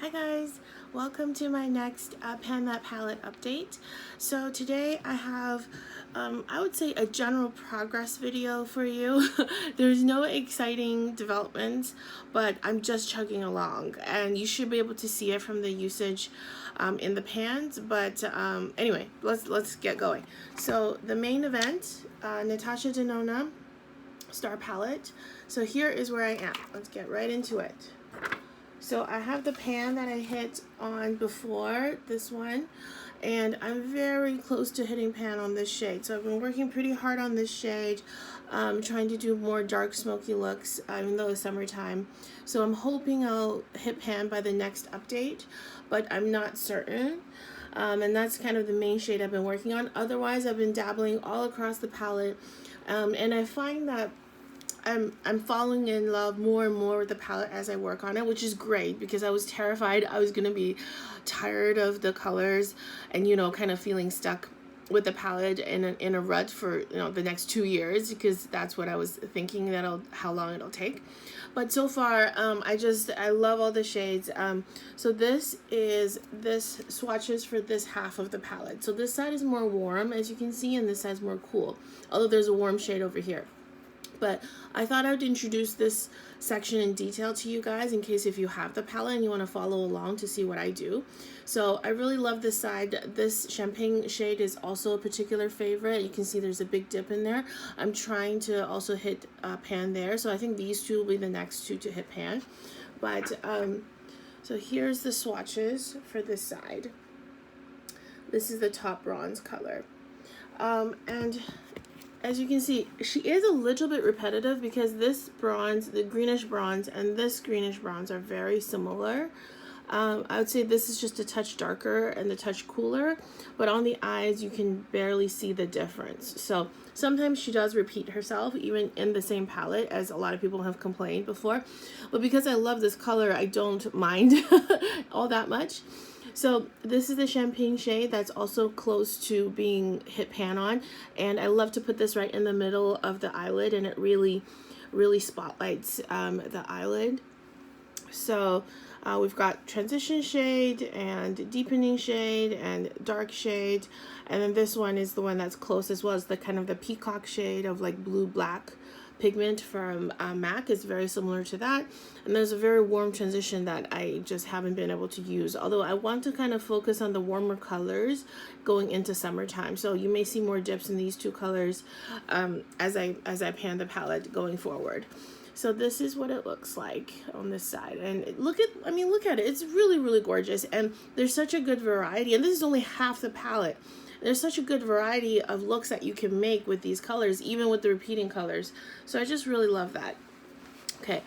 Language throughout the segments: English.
Hi guys, welcome to my next Pan That Palette update. So today I have, I would say, a general progress video for you. There's no exciting developments, but I'm just chugging along, and you should be able to see it from the usage in the pans. But anyway, let's get going. So the main event, Natasha Denona Star Palette. So here is where I am. Let's get right into it. So I have the pan that I hit on before, this one, and I'm very close to hitting pan on this shade. So I've been working pretty hard on this shade, trying to do more dark smoky looks, even though it's summertime. So I'm hoping I'll hit pan by the next update, but I'm not certain. And that's kind of the main shade I've been working on. Otherwise, I've been dabbling all across the palette, and I find that I'm falling in love more and more with the palette as I work on it, which is great because I was terrified I was gonna be tired of the colors and, you know, kind of feeling stuck with the palette in a rut for, you know, the next 2 years, because that's what I was thinking how long it'll take. But so far, I love all the shades. So this is swatches for this half of the palette. So this side is more warm, as you can see, and this side's more cool, although there's a warm shade over here. But I thought I would introduce this section in detail to you guys in case if you have the palette and you want to follow along to see what I do. So I really love this side. This champagne shade is also a particular favorite. You can see there's a big dip in there. I'm trying to also hit pan there. So I think these two will be the next two to hit pan. But so here's the swatches for this side. This is the top bronze color. And as you can see, she is a little bit repetitive because this bronze, the greenish bronze, and this greenish bronze are very similar. I would say this is just a touch darker and a touch cooler, but on the eyes you can barely see the difference. So sometimes she does repeat herself even in the same palette, as a lot of people have complained before. But because I love this color, I don't mind all that much. So this is the champagne shade that's also close to being hit pan on, and I love to put this right in the middle of the eyelid, and it really spotlights the eyelid. So we've got transition shade and deepening shade and dark shade, and then this one is the one that's close as well as the kind of the peacock shade of like blue black pigment from MAC is very similar to that. And there's a very warm transition that I just haven't been able to use, although I want to kind of focus on the warmer colors going into summertime. So you may see more dips in these two colors as I pan the palette going forward. So this is what it looks like on this side, and look at it. It's really gorgeous, and there's such a good variety, and this is only half the palette. There's such a good variety of looks that you can make with these colors, even with the repeating colors. So I just really love that. Okay,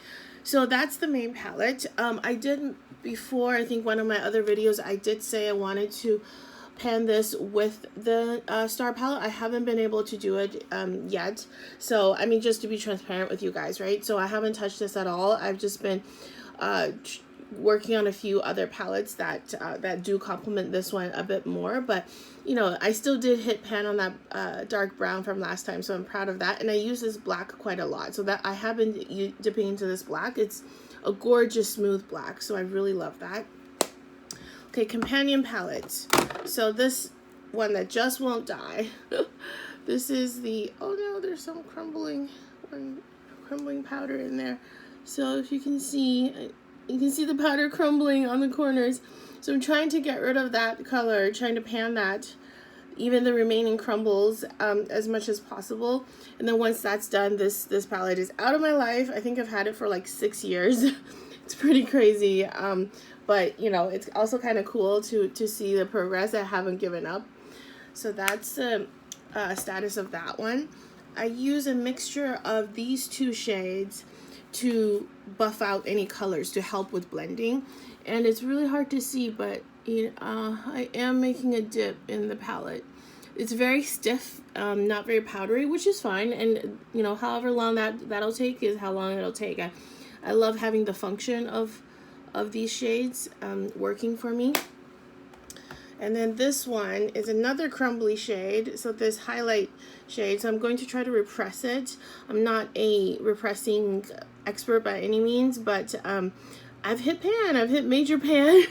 so that's the main palette. I did before, I think one of my other videos, I did say I wanted to pan this with the Star palette. I haven't been able to do it yet. So, I mean, just to be transparent with you guys, right? So I haven't touched this at all. I've just been working on a few other palettes that do complement this one a bit more, but you know, I still did hit pan on that dark brown from last time, so I'm proud of that. And I use this black quite a lot, so that I have been dipping into this black. It's a gorgeous smooth black, so I really love that. Okay, companion palettes. So this one that just won't die. This is the, oh no, there's some crumbling powder in there. So if you can see the powder crumbling on the corners. So I'm trying to get rid of that color, trying to pan that, even the remaining crumbles, as much as possible. And then once that's done, this palette is out of my life. I think I've had it for like 6 years. It's pretty crazy. But you know, it's also kind of cool to see the progress. I haven't given up. So that's the status of that one. I use a mixture of these two shades to buff out any colors to help with blending, and it's really hard to see, but I am making a dip in the palette. It's very stiff, not very powdery, which is fine, and you know, however long that'll take is how long it'll take. I love having the function of these shades working for me. And then this one is another crumbly shade, so this highlight shade. So I'm going to try to repress it. I'm not a repressing expert by any means, but I've hit pan. I've hit major pan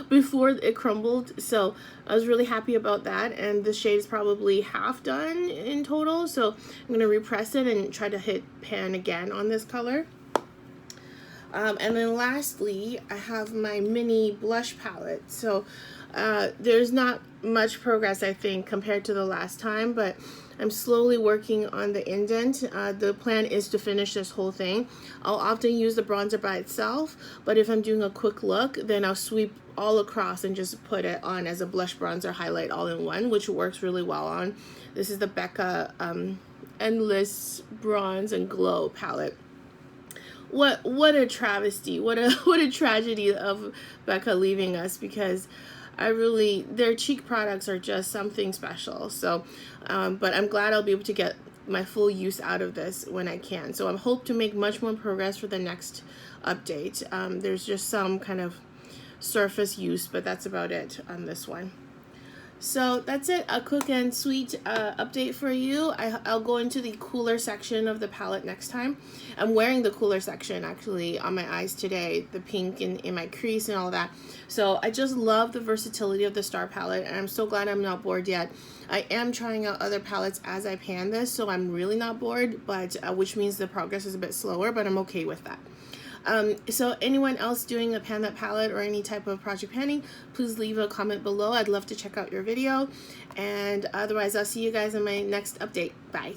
before it crumbled. So I was really happy about that. And the shade is probably half done in total. So I'm going to repress it and try to hit pan again on this color. And then lastly, I have my mini blush palette. So there's not much progress, I think, compared to the last time, but I'm slowly working on the indent. The plan is to finish this whole thing. I'll often use the bronzer by itself, but if I'm doing a quick look, then I'll sweep all across and just put it on as a blush bronzer highlight all in one, which works really well on. This is the BECCA Endless Bronze and Glow palette. What a travesty, what a tragedy of BECCA leaving us, because their cheek products are just something special. So but I'm glad I'll be able to get my full use out of this when I can. So I hope to make much more progress for the next update. There's just some kind of surface use, but that's about it on this one. So that's it, a quick and sweet update for you. I'll go into the cooler section of the palette next time. I'm wearing the cooler section actually on my eyes today, the pink in my crease and all that. So I just love the versatility of the Star palette, and I'm so glad I'm not bored yet. I am trying out other palettes as I pan this, so I'm really not bored, but which means the progress is a bit slower, but I'm okay with that. So anyone else doing a pan that palette or any type of project panning, please leave a comment below. I'd love to check out your video. And otherwise, I'll see you guys in my next update. Bye.